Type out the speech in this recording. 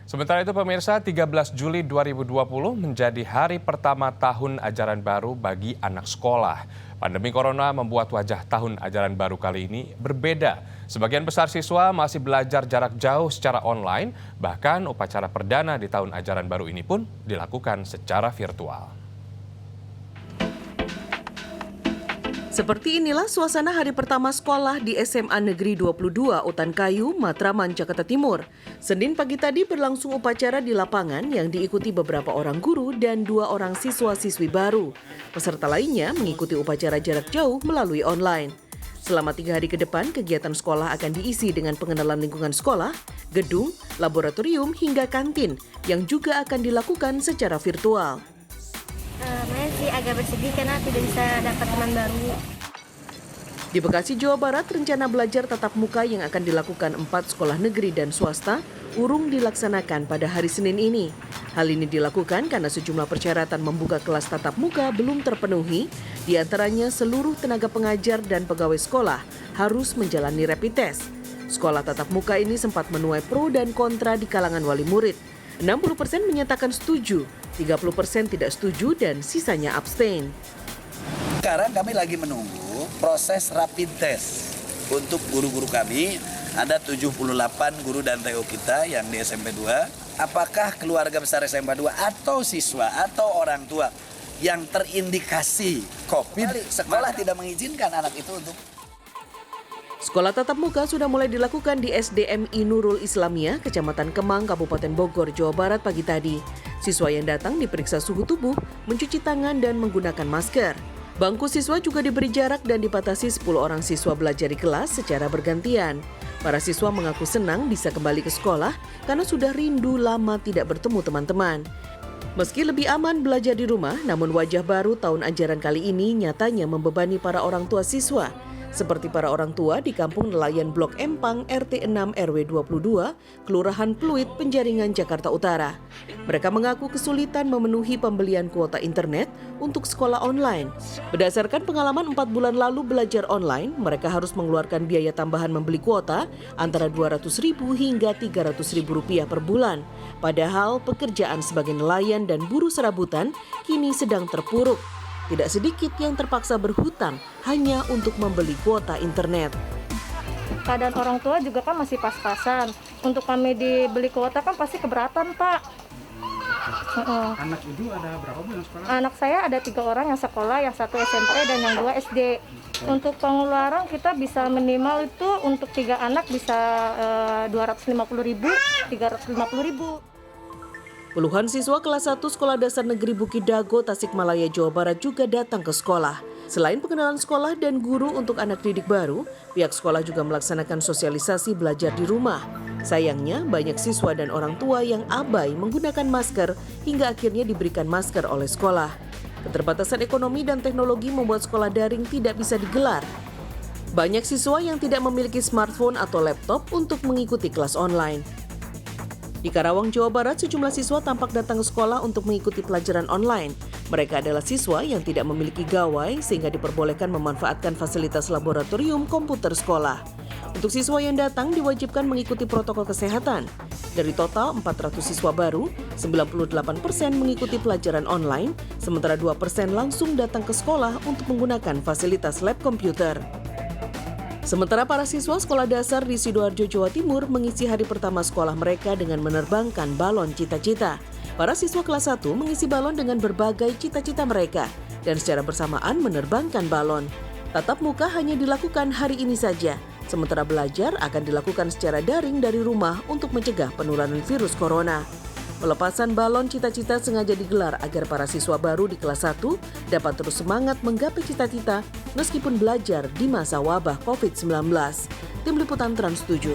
Sementara itu pemirsa, 13 Juli 2020 menjadi hari pertama tahun ajaran baru bagi anak sekolah. Pandemi corona membuat wajah tahun ajaran baru kali ini berbeda. Sebagian besar siswa masih belajar jarak jauh secara online, bahkan upacara perdana di tahun ajaran baru ini pun dilakukan secara virtual. Seperti inilah suasana hari pertama sekolah di SMA Negeri 22 Utan Kayu, Matraman, Jakarta Timur. Senin pagi tadi berlangsung upacara di lapangan yang diikuti beberapa orang guru dan 2 orang siswa-siswi baru. Peserta lainnya mengikuti upacara jarak jauh melalui online. Selama 3 hari ke depan, kegiatan sekolah akan diisi dengan pengenalan lingkungan sekolah, gedung, laboratorium, hingga kantin yang juga akan dilakukan secara virtual. Masih agak bersedih karena tidak bisa dapat teman baru. Di Bekasi, Jawa Barat, rencana belajar tatap muka yang akan dilakukan 4 sekolah negeri dan swasta urung dilaksanakan pada hari Senin ini. Hal ini dilakukan karena sejumlah persyaratan membuka kelas tatap muka belum terpenuhi, di antaranya seluruh tenaga pengajar dan pegawai sekolah harus menjalani rapid test. Sekolah tatap muka ini sempat menuai pro dan kontra di kalangan wali murid. 60% menyatakan setuju, 30% tidak setuju, dan sisanya abstain. Sekarang kami lagi menunggu proses rapid test untuk guru-guru kami. Ada 78 guru dan TO kita yang di SMP 2. Apakah keluarga besar SMP 2 atau siswa atau orang tua yang terindikasi COVID, sekolah tidak mengizinkan anak itu untuk. Sekolah tatap muka sudah mulai dilakukan di SDMI Nurul Islamiyah, Kecamatan Kemang, Kabupaten Bogor, Jawa Barat pagi tadi. Siswa yang datang diperiksa suhu tubuh, mencuci tangan, dan menggunakan masker. Bangku siswa juga diberi jarak dan dibatasi 10 orang siswa belajar di kelas secara bergantian. Para siswa mengaku senang bisa kembali ke sekolah karena sudah rindu lama tidak bertemu teman-teman. Meski lebih aman belajar di rumah, namun wajah baru tahun ajaran kali ini nyatanya membebani para orang tua siswa. Seperti para orang tua di Kampung Nelayan Blok Empang RT 6 RW 22, Kelurahan Pluit, Penjaringan, Jakarta Utara. Mereka mengaku kesulitan memenuhi pembelian kuota internet untuk sekolah online. Berdasarkan pengalaman 4 bulan lalu belajar online, mereka harus mengeluarkan biaya tambahan membeli kuota antara Rp200.000 hingga Rp300.000 per bulan. Padahal pekerjaan sebagai nelayan dan buruh serabutan kini sedang terpuruk. Tidak sedikit yang terpaksa berhutang hanya untuk membeli kuota internet. Keadaan orang tua juga kan masih pas-pasan. Untuk kami dibeli kuota kan pasti keberatan, Pak. Anak ibu ada berapa bu yang sekolah? Anak saya ada 3 orang yang sekolah, yang 1 SMP dan yang 2 SD. Untuk pengeluaran kita bisa minimal itu untuk 3 anak bisa Rp250.000, Rp350.000. Puluhan siswa kelas 1 Sekolah Dasar Negeri Bukit Dago, Tasikmalaya, Jawa Barat juga datang ke sekolah. Selain pengenalan sekolah dan guru untuk anak didik baru, pihak sekolah juga melaksanakan sosialisasi belajar di rumah. Sayangnya, banyak siswa dan orang tua yang abai menggunakan masker hingga akhirnya diberikan masker oleh sekolah. Keterbatasan ekonomi dan teknologi membuat sekolah daring tidak bisa digelar. Banyak siswa yang tidak memiliki smartphone atau laptop untuk mengikuti kelas online. Di Karawang, Jawa Barat, sejumlah siswa tampak datang ke sekolah untuk mengikuti pelajaran online. Mereka adalah siswa yang tidak memiliki gawai sehingga diperbolehkan memanfaatkan fasilitas laboratorium komputer sekolah. Untuk siswa yang datang diwajibkan mengikuti protokol kesehatan. Dari total 400 siswa baru, 98% mengikuti pelajaran online, sementara 2% langsung datang ke sekolah untuk menggunakan fasilitas lab komputer. Sementara para siswa sekolah dasar di Sidoarjo, Jawa Timur mengisi hari pertama sekolah mereka dengan menerbangkan balon cita-cita. Para siswa kelas 1 mengisi balon dengan berbagai cita-cita mereka dan secara bersamaan menerbangkan balon. Tatap muka hanya dilakukan hari ini saja, sementara belajar akan dilakukan secara daring dari rumah untuk mencegah penularan virus corona. Pelepasan balon cita-cita sengaja digelar agar para siswa baru di kelas 1 dapat terus semangat menggapai cita-cita meskipun belajar di masa wabah COVID-19. Tim Liputan Trans 7.